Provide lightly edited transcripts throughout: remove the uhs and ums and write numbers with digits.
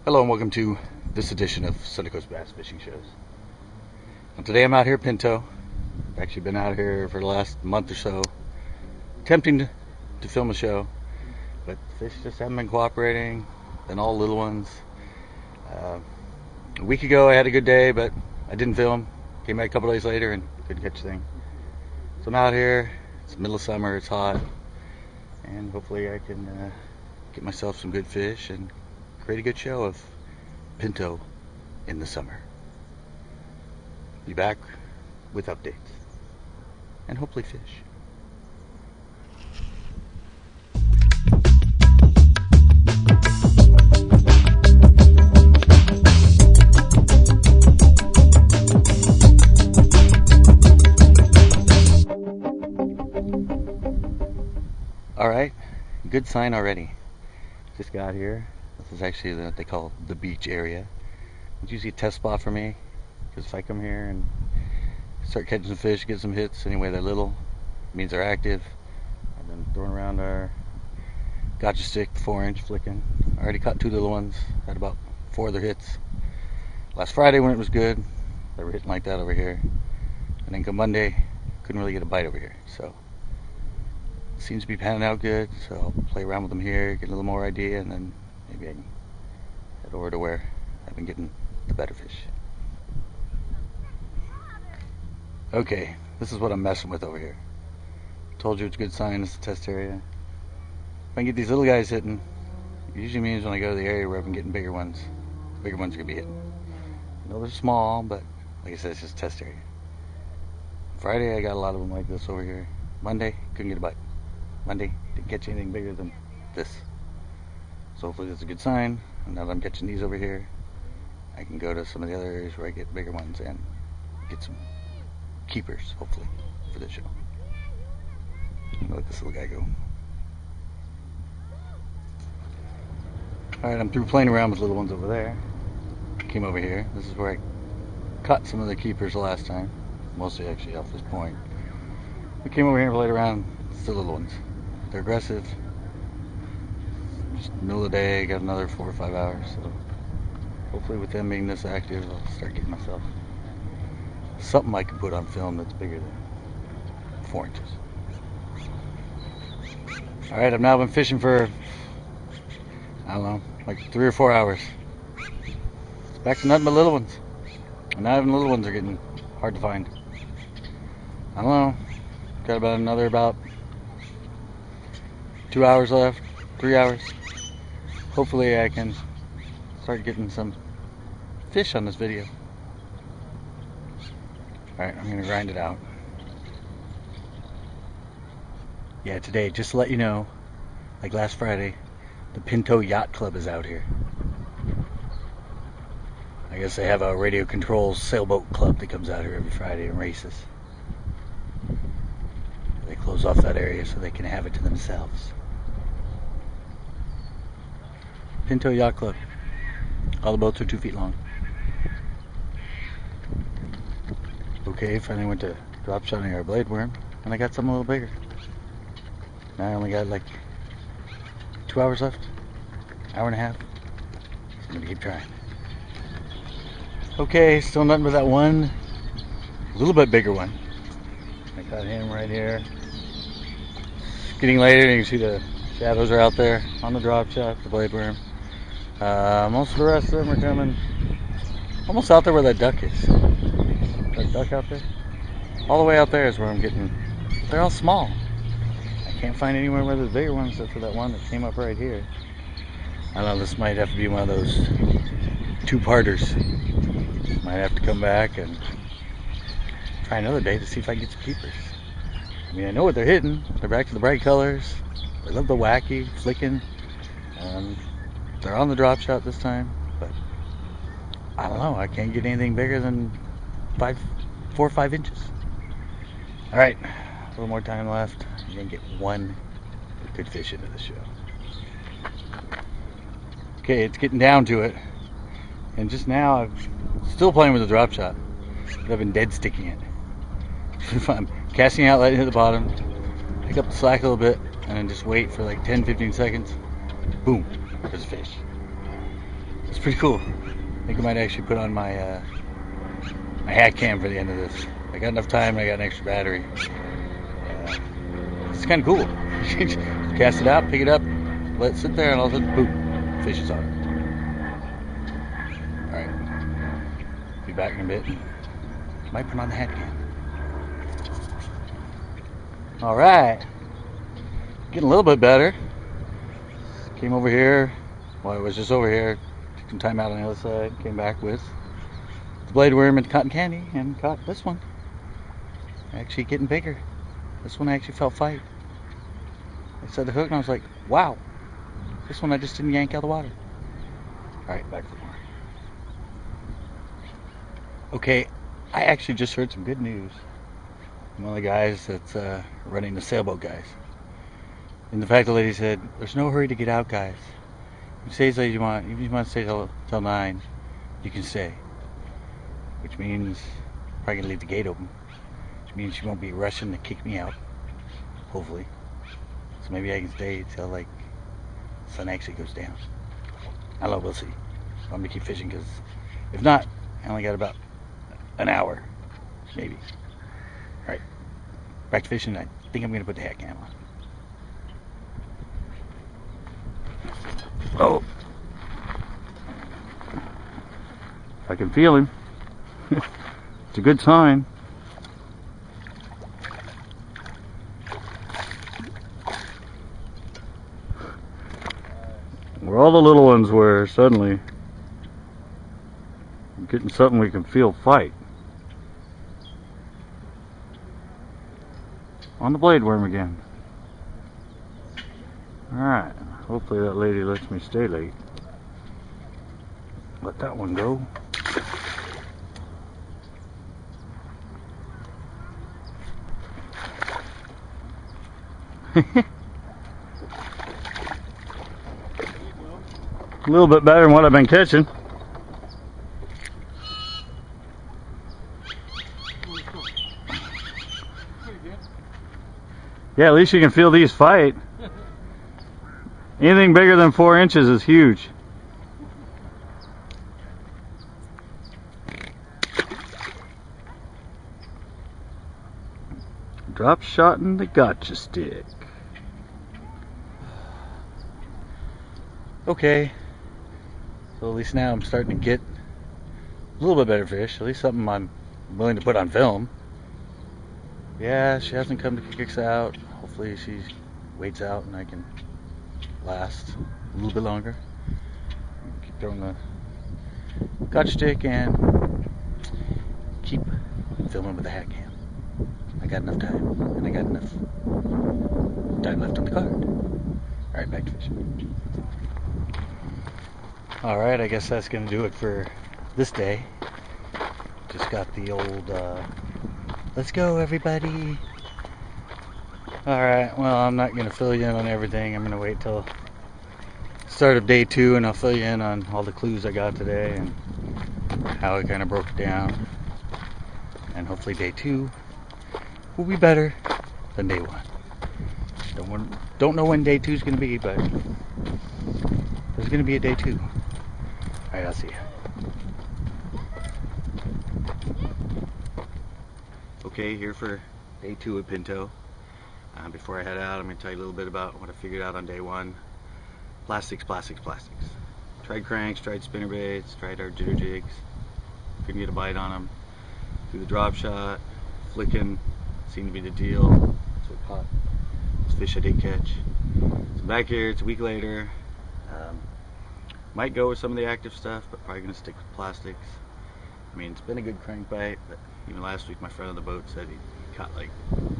Hello and welcome to this edition of Sunday Coast Bass Fishing Shows. And today I'm out here at Pinto. I've actually been out here for the last month or so, attempting to film a show, but fish just haven't been cooperating. Then all little ones. A week ago I had a good day, but I didn't film. Came back a couple days later and couldn't catch a thing. So I'm out here. It's the middle of summer. It's hot, and hopefully I can get myself some good fish and create a good show of Pinto in the summer. Be back with updates and hopefully fish. Alright, good sign already. Just got here. This is actually what they call the beach area. It's usually a test spot for me, because if I come here and start catching some fish, get some hits, anyway they're little, it means they're active. I've been throwing around our gotcha stick, 4-inch flicking. I already caught 2 little ones, had about 4 other hits. Last Friday when it was good, they were hitting like that over here. And then come Monday, couldn't really get a bite over here. So it seems to be panning out good, so I'll play around with them here, get a little more idea, and then maybe I can head over to where I've been getting the better fish. Okay, this is what I'm messing with over here. Told you it's a good sign, it's a test area. If I can get these little guys hitting, it usually means when I go to the area where I've been getting bigger ones are going to be hitting. I know they're small, but like I said, it's just a test area. Friday I got a lot of them like this over here. Monday, couldn't get a bite. Monday, didn't catch anything bigger than this. So hopefully that's a good sign. And now that I'm catching these over here, I can go to some of the other areas where I get bigger ones and get some keepers, hopefully, for this show. I'm gonna let this little guy go. Alright, I'm through playing around with little ones over there. Came over here. This is where I caught some of the keepers the last time. Mostly actually off this point. We came over here and played around. It's the little ones. They're aggressive. Just middle of the day, got another 4 or 5 hours. So hopefully with them being this active, I'll start getting myself something I can put on film that's bigger than 4 inches. Alright, I've now been fishing for, I don't know, like 3 or 4 hours. It's back to nothing but little ones. And now even little ones are getting hard to find. I don't know. Got about 2 hours left, 3 hours. Hopefully I can start getting some fish on this video. Alright, I'm gonna grind it out. Yeah, today, just to let you know, like last Friday, the Pinto Yacht Club is out here. I guess they have a radio control sailboat club that comes out here every Friday and races. They close off that area so they can have it to themselves. Pinto Yacht Club. All the boats are 2 feet long. Okay, finally went to drop shotting our blade worm, and I got something a little bigger. Now I only got like 2 hours left, hour and a half. So I'm gonna keep trying. Okay, still nothing but that one, a little bit bigger one. I got him right here. It's getting later, you can see the shadows are out there on the drop shot, the blade worm. Most of the rest of them are coming almost out there where that duck is. That duck out there? All the way out there is where I'm getting, they're all small. I can't find anywhere where there's bigger ones except for that one that came up right here. I don't know, this might have to be one of those two-parters. Might have to come back and try another day to see if I can get some keepers. I mean, I know what they're hitting. They're back to the bright colors. I love the wacky, flicking. They're on the drop shot this time, but I don't know. I can't get anything bigger than 4 or 5 inches. All right, a little more time left. I'm gonna get one good fish into the show. Okay, it's getting down to it, and just now I'm still playing with the drop shot, but I've been dead sticking it. If I'm casting out, letting it hit the bottom, pick up the slack a little bit, and then just wait for like 10-15 seconds. Boom, there's a fish. It's pretty cool. I think I might actually put on my my hat cam for the end of this. I got enough time and I got an extra battery. It's kind of cool. Cast it out, pick it up, let it sit there, and all of a sudden, boom, fish is on it. Alright, be back in a bit. Might put on the hat cam. Alright, getting a little bit better. Came over here, well, I was just over here, took some time out on the other side, came back with the blade worm and cotton candy, and caught this one. Actually getting bigger. This one actually felt fight. I set the hook and I was like, wow, this one I just didn't yank out of the water. Alright, back for more. Okay, I actually just heard some good news. One of the guys that's running the sailboat guys. And the fact the lady said, there's no hurry to get out, guys. You stay as late as you want. Even if you want to stay till 9, you can stay. Which means probably gonna leave the gate open. Which means she won't be rushing to kick me out. Hopefully. So maybe I can stay till like the sun actually goes down. I don't know, we'll see. I'm gonna keep fishing because if not, I only got about an hour. Maybe. Alright. Back to fishing. I think I'm gonna put the hat cam on. Oh, I can feel him. It's a good sign. Where all the little ones were, suddenly I'm getting something we can feel fight. On the blade worm again. Alright. Hopefully that lady lets me stay late. Let that one go. A little bit better than what I've been catching. Yeah, at least you can feel these fight. Anything bigger than 4 inches is huge. Drop shot in the gotcha stick. Okay, so at least now I'm starting to get a little bit better fish. At least something I'm willing to put on film. Yeah, she hasn't come to kick us out. Hopefully she waits out and I can last a little bit longer. Keep throwing the gotcha stick and keep filming with the hat cam. I got enough time and I got enough time left on the card. Alright, back to fishing. Alright, I guess that's gonna do it for this day. Just got the old let's go everybody. Alright, well, I'm not going to fill you in on everything. I'm going to wait till start of day 2 and I'll fill you in on all the clues I got today and how I kind of broke it down. And hopefully day 2 will be better than day 1. Don't know when day 2 is going to be, but there's going to be a day 2. Alright, I'll see you. Okay, here for day 2 at Pinto. Before I head out, I'm going to tell you a little bit about what I figured out on day 1. Plastics. Tried cranks, tried spinnerbaits, tried our jitter jigs. Couldn't get a bite on them. Threw the drop shot, flicking seemed to be the deal. That's what caught this fish I did catch. So back here, it's a week later. Might go with some of the active stuff, but probably gonna stick with plastics. I mean, it's been a good crankbait, but even last week my friend on the boat said he caught like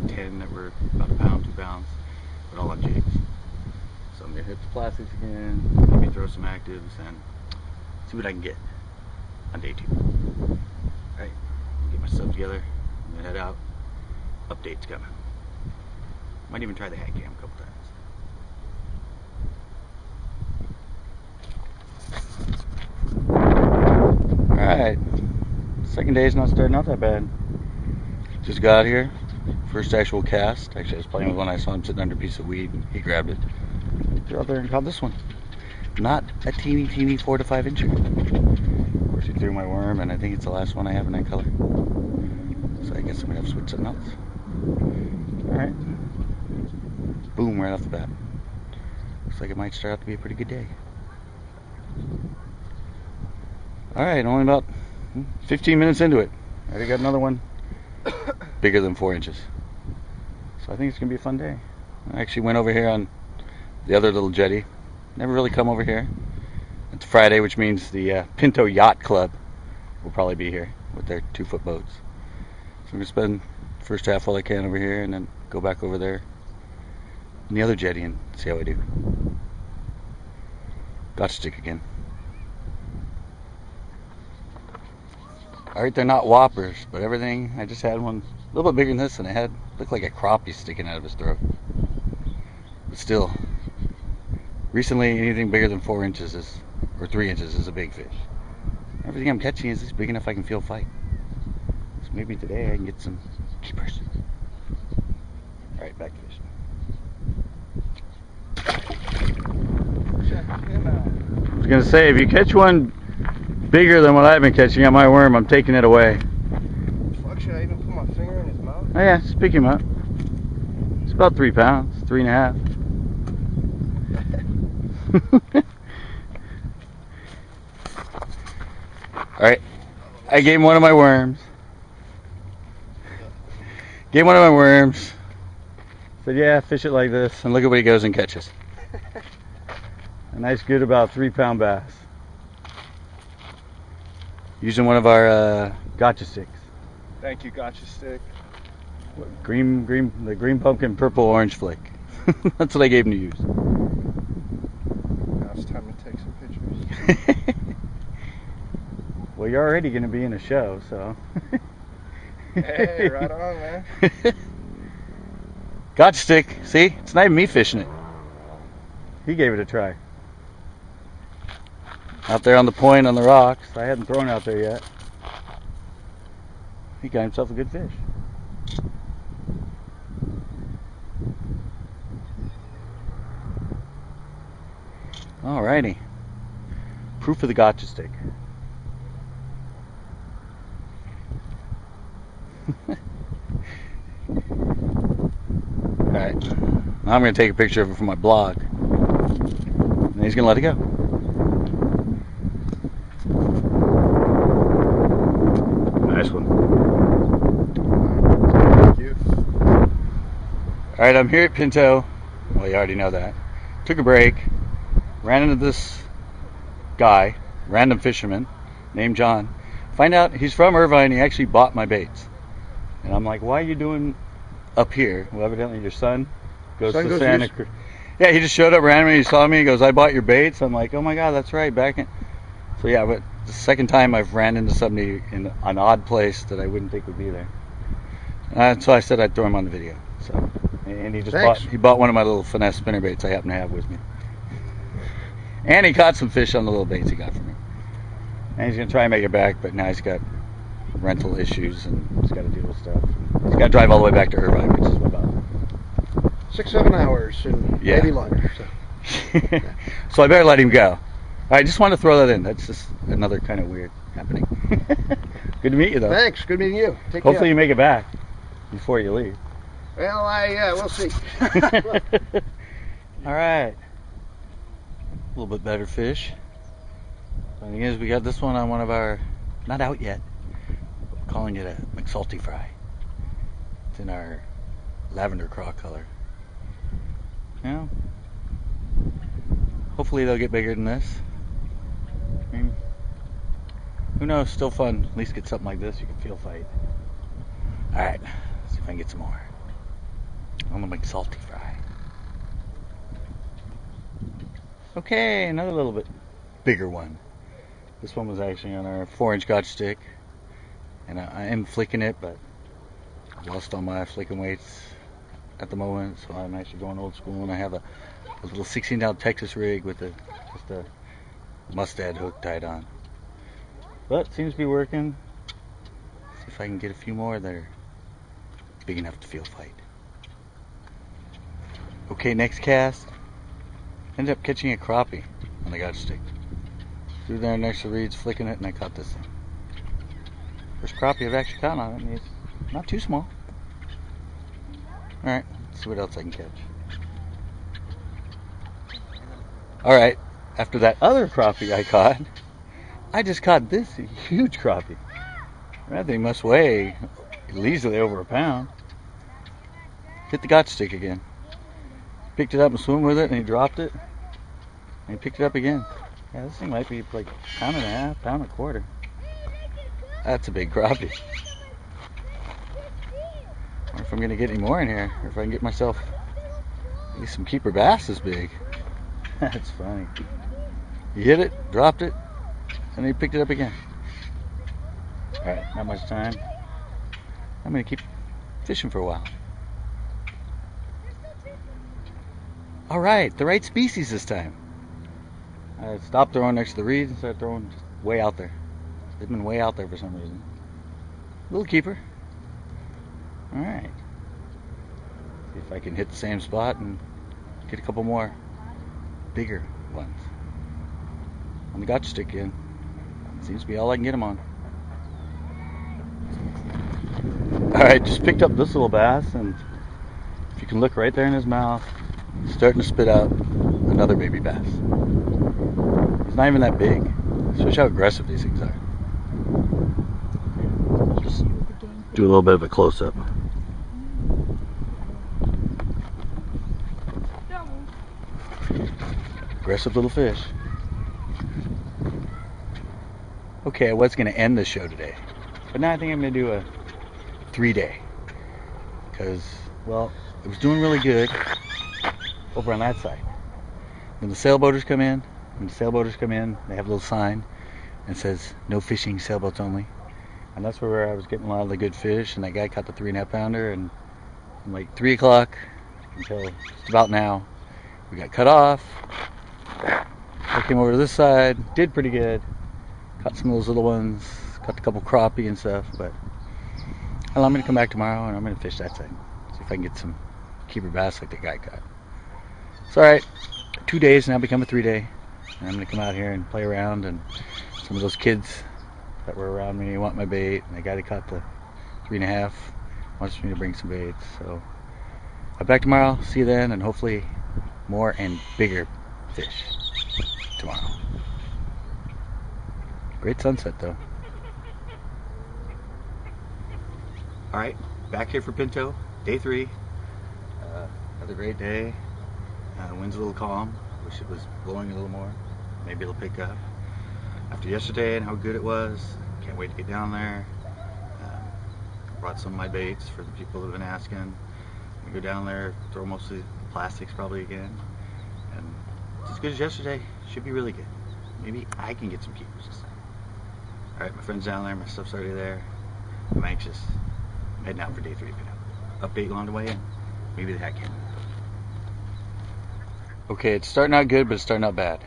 10 that were about a pound, 2 pounds, but all on jigs. So I'm gonna hit the plastics again, maybe throw some actives and see what I can get on day 2. Alright, get my stuff together, I'm gonna head out. Updates coming. Might even try the hat cam a couple times. Alright, second day's not starting out that bad. Just got here, first actual cast. Actually I was playing with one, I saw him sitting under a piece of weed and he grabbed it. Threw out there and caught this one. Not a teeny 4 to 5 incher. Of course he threw my worm and I think it's the last one I have in that color. So I guess I'm gonna have to switch something else. Alright. Boom, right off the bat. Looks like it might start out to be a pretty good day. Alright, only about 15 minutes into it. I already got another one bigger than 4 inches. So I think it's going to be a fun day. I actually went over here on the other little jetty. Never really come over here. It's Friday, which means the Pinto Yacht Club will probably be here with their 2-foot boats. So I'm going to spend the first half while I can over here and then go back over there on the other jetty and see how I do. Gotcha stick again. Alright, they're not whoppers, but everything, I just had one a little bit bigger than this and it had, looked like a crappie sticking out of his throat. But still, recently anything bigger than 4 inches is, or 3 inches is a big fish. Everything I'm catching is big enough I can feel fight. So maybe today I can get some keepers. Alright, back to fishing. I was gonna say, if you catch one bigger than what I've been catching on my worm, I'm taking it away. Fuck, should I even put my finger in his mouth? Oh yeah, just pick him up. It's about 3 pounds, 3.5. Alright, I gave him one of my worms. Gave one of my worms. Said, yeah, fish it like this, and look at what he goes and catches. A nice, good, about 3-pound bass. Using one of our gotcha sticks. Thank you, gotcha stick. The green pumpkin purple orange flick. That's what I gave him to use. Now it's time to take some pictures. Well, you're already going to be in a show, so. Hey, right on, man. Gotcha stick. See? It's not even me fishing it. He gave it a try. Out there on the point on the rocks. I hadn't thrown out there yet. He got himself a good fish. Alrighty. Proof of the gotcha stick. Alright. Now I'm going to take a picture of it for my blog. And he's going to let it go. Nice one. Thank you. Alright, I'm here at Pinto. Well, you already know that. Took a break. Ran into this guy, random fisherman, named John. Find out he's from Irvine. He actually bought my baits. And I'm like, why are you doing up here? Well, evidently your son goes to Santa Cruz. Yeah, he just showed up randomly. He saw me. He goes, I bought your baits. I'm like, oh my God, that's right. Back in. So yeah, but the second time I've ran into somebody in an odd place that I wouldn't think would be there. So I said I'd throw him on the video. So, and he just bought one of my little finesse spinner baits I happen to have with me. And he caught some fish on the little baits he got from me. And he's gonna try and make it back, but now he's got rental issues and he's got to deal with stuff. He's got to drive all the way back to Irvine, which is about 6-7 hours and maybe longer. So. So I better let him go. I just want to throw that in. That's just another kind of weird happening. Good to meet you, though. Thanks. Good meeting you. Take Hopefully care. you make it back before you leave. Well, we'll see. All right. A little bit better fish. The thing is, we got this one on one of our, not out yet. We're calling it a McSalty fry. It's in our lavender craw color. Yeah. Hopefully they'll get bigger than this. I mean, who knows? Still fun. At least get something like this you can feel fight. Alright, see if I can get some more. I'm gonna make salty fry. Okay, another little bit bigger one. This one was actually on our 4-inch Scotch stick. And I am flicking it, but I've lost all my flicking weights at the moment, so I'm actually going old school, and I have a little 16-ounce Texas rig with just a mustad hook tied on. But it seems to be working. See if I can get a few more that are big enough to feel fight. Okay, next cast. Ended up catching a crappie on the Scotch stick. Threw there next to the reeds, flicking it, and I caught this thing. First crappie I've actually caught on it, and he's not too small. Alright, let's see what else I can catch. Alright, after that other crappie I caught, I just caught this huge crappie. That thing must weigh easily over a pound. Hit the Scotch stick again. Picked it up and swam with it, and he dropped it. And he picked it up again. Yeah, this thing might be like a pound and a half, pound and a quarter. That's a big crappie. I wonder if I'm going to get any more in here, or if I can get myself at least some keeper bass this big. That's funny. He hit it, dropped it, and then he picked it up again. Alright, not much time. I'm going to keep fishing for a while. Alright, the right species this time. I stopped throwing next to the reeds and started throwing just way out there. They've been way out there for some reason. Little keeper. Alright. See if I can hit the same spot and get a couple more bigger ones. On the Scotch stick again. Seems to be all I can get them on. Alright, just picked up this little bass, and if you can look right there in his mouth, he's starting to spit out another baby bass. He's not even that big. Shows you how aggressive these things are. Just do a little bit of a close-up. Aggressive little fish. Okay, I was going to end the show today, but now I think I'm going to do a 3-day. Because, well, it was doing really good over on that side. When the sailboaters come in, they have a little sign and says, "No fishing, sailboats only." And that's where I was getting a lot of the good fish, and that guy caught the 3.5 pounder, and from like 3 o'clock until just about now, we got cut off. I came over to this side, did pretty good, caught some of those little ones, caught a couple crappie and stuff, but well, I'm going to come back tomorrow and I'm going to fish that side, see if I can get some keeper bass like the guy caught. It's alright, 2 days now become a 3-day, and I'm going to come out here and play around, and some of those kids that were around me want my bait, and the guy that caught the 3.5 wants me to bring some baits, so I'll be back tomorrow, see you then, and hopefully more and bigger fish tomorrow. Great sunset though. Alright, back here for Pinto, day 3. Another great day. Wind's a little calm. Wish it was blowing a little more. Maybe it'll pick up. After yesterday and how good it was, can't wait to get down there. Brought some of my baits for the people who have been asking. We go down there, throw mostly plastics probably again. And it's as good as yesterday. Should be really good. Maybe I can get some keepers this time. Alright, my friend's down there, my stuff's already there. I'm anxious. I'm heading out for day 3 pickup. Update along the way, and maybe the hat can. Okay, it's starting out good, but it's starting out bad.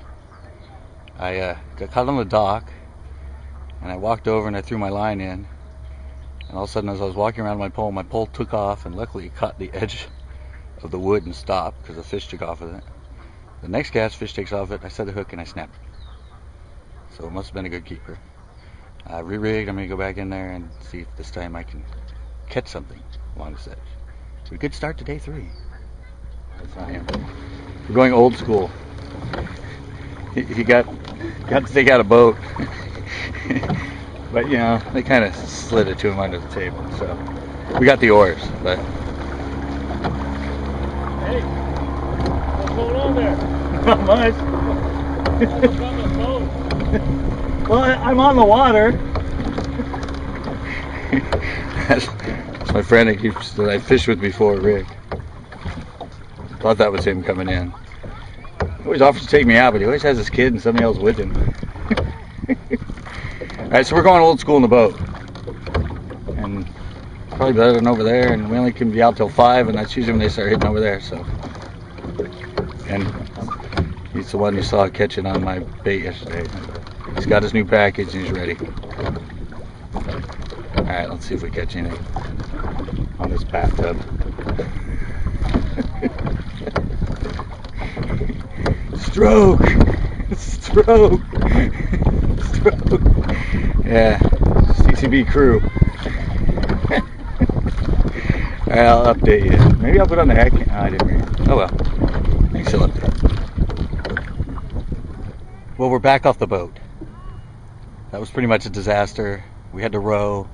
I got caught on the dock, and I walked over and I threw my line in, and all of a sudden as I was walking around my pole took off, and luckily it caught the edge of the wood and stopped because the fish took off with it. The next cast, fish takes off it, I set the hook and I snapped it. So it must have been a good keeper. I re-rigged. I'm going to go back in there and see if this time I can catch something along this edge. So a good start to day 3. That's not him. We're going old school. He got to take out a boat. But, you know, they kind of slid it to him under the table. So we got the oars, but... Hey, what's going on there? Not much. I was on the boat. Well, I'm on the water. That's my friend that I fished with before, Rick. Thought that was him coming in. He always offers to take me out, but he always has his kid and somebody else with him. Alright, so we're going old school in the boat. And probably better than over there, and we only can be out till 5, and that's usually when they start hitting over there, so. And he's the one you saw catching on my bait yesterday. He's got his new package and he's ready. Alright, let's see if we catch anything on this bathtub. Stroke! Stroke! Stroke! Yeah, CCB crew. Alright, I'll update you. Maybe I'll put on the heck. Oh, I didn't read it. Oh well. Thanks, I'll update. Well, we're back off the boat. That was pretty much a disaster. We had to row.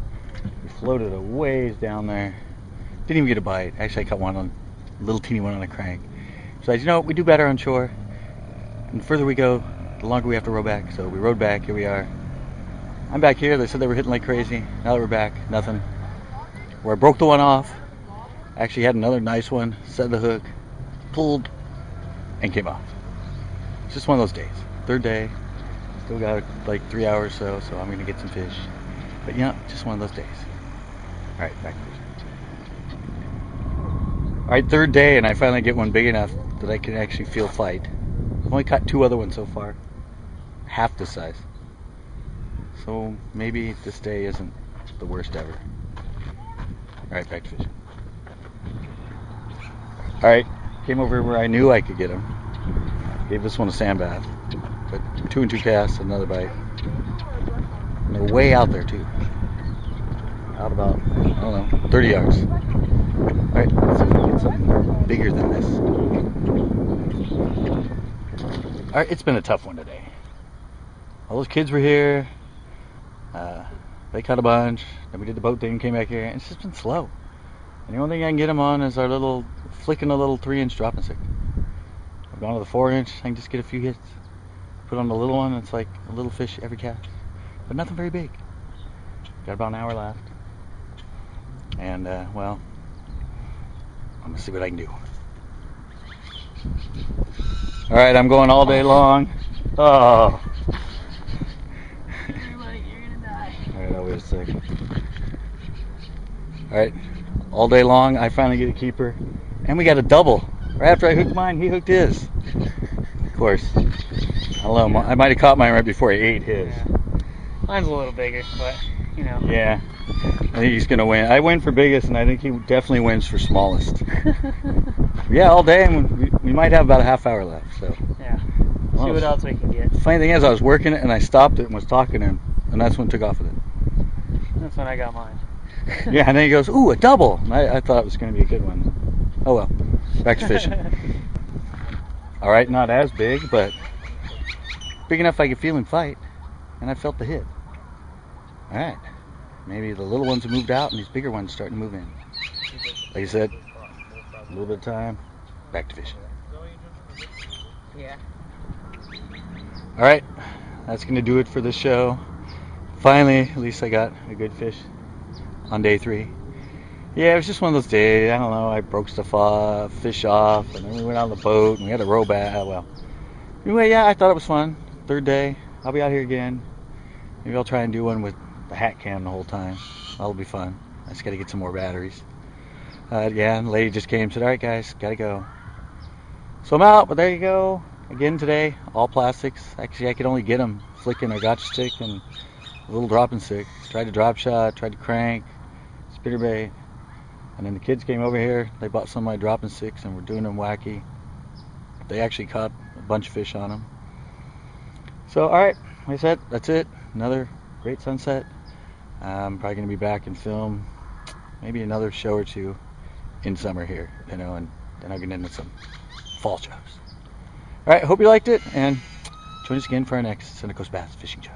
We floated a ways down there. Didn't even get a bite. Actually, I caught one on a little teeny one on a crank. So, you know, we do better on shore. And the further we go, the longer we have to row back. So we rowed back. Here we are. I'm back here. They said they were hitting like crazy. Now that we're back, nothing. Where I broke the one off. Actually had another nice one. Set the hook. Pulled. And came off. It's just one of those days. Third day. Still got like 3 hours or so I'm going to get some fish. But yeah, just one of those days. Alright, back to fishing. Alright, third day, and I finally get one big enough that I can actually feel fight. I've only caught 2 other ones so far. Half the size. So maybe this day isn't the worst ever. Alright, back to fishing. Alright, came over where I knew I could get them. Gave this one a sand bath. But 2 and 2 casts, another bite. And they're way out there too. Out about, I don't know, 30 yards. Alright, let's see if we can get something bigger than this. Alright, it's been a tough one today. All those kids were here. They caught a bunch. Then we did the boat thing, came back here, and it's just been slow. And the only thing I can get them on is our little, flicking a little 3-inch dropping stick. I've gone to the 4-inch, I can just get a few hits. Put on the little one, it's like a little fish every cast. But nothing very big. Got about an hour left. And, well, I'm gonna see what I can do. Alright, I'm going all day long. Oh. You're gonna die. Alright, I'll wait a sec. Alright, all day long, I finally get a keeper. And we got a double. Right after I hooked mine, he hooked his. Of course. I don't know, I might have caught mine right before I ate his. Yeah. Mine's a little bigger, but, you know. Yeah. I think he's going to win. I win for biggest, and I think he definitely wins for smallest. Yeah, all day, and we might have about a half hour left. So. Yeah. See what else we can get. Funny thing is, I was working it, and I stopped it and was talking to him, and that's when I took off with it. That's when I got mine. Yeah, and then he goes, ooh, a double. And I thought it was going to be a good one. Oh, well. Back to fishing. All right, not as big, but big enough I could feel him fight, and I felt the hit. All right. Maybe the little ones have moved out and these bigger ones starting to move in. Like I said, a little bit of time, back to fishing. Yeah. All right, that's going to do it for this show. Finally, at least I got a good fish on day 3. Yeah, it was just one of those days. I don't know, I broke stuff off, fish off, and then we went on the boat and we had to row back. Well, anyway, yeah, I thought it was fun. Third day, I'll be out here again. Maybe I'll try and do one with the hat cam the whole time. That'll be fun. I just got to get some more batteries. Yeah, and the lady just came and said, all right, guys, got to go. So I'm out, but there you go. Again today, all plastics. Actually, I could only get them flicking a gotcha stick and a little dropping stick. Tried to drop shot, tried to crank, spinnerbait. And then the kids came over here. They bought some of my dropping sticks and were doing them wacky. They actually caught a bunch of fish on them. So, all right, like I said, that's it. Another great sunset. I'm probably going to be back and film maybe another show or 2 in summer here, you know, and then I'll get into some fall shows. All right, hope you liked it, and join us again for our next Central Coast Bass Fishing Show.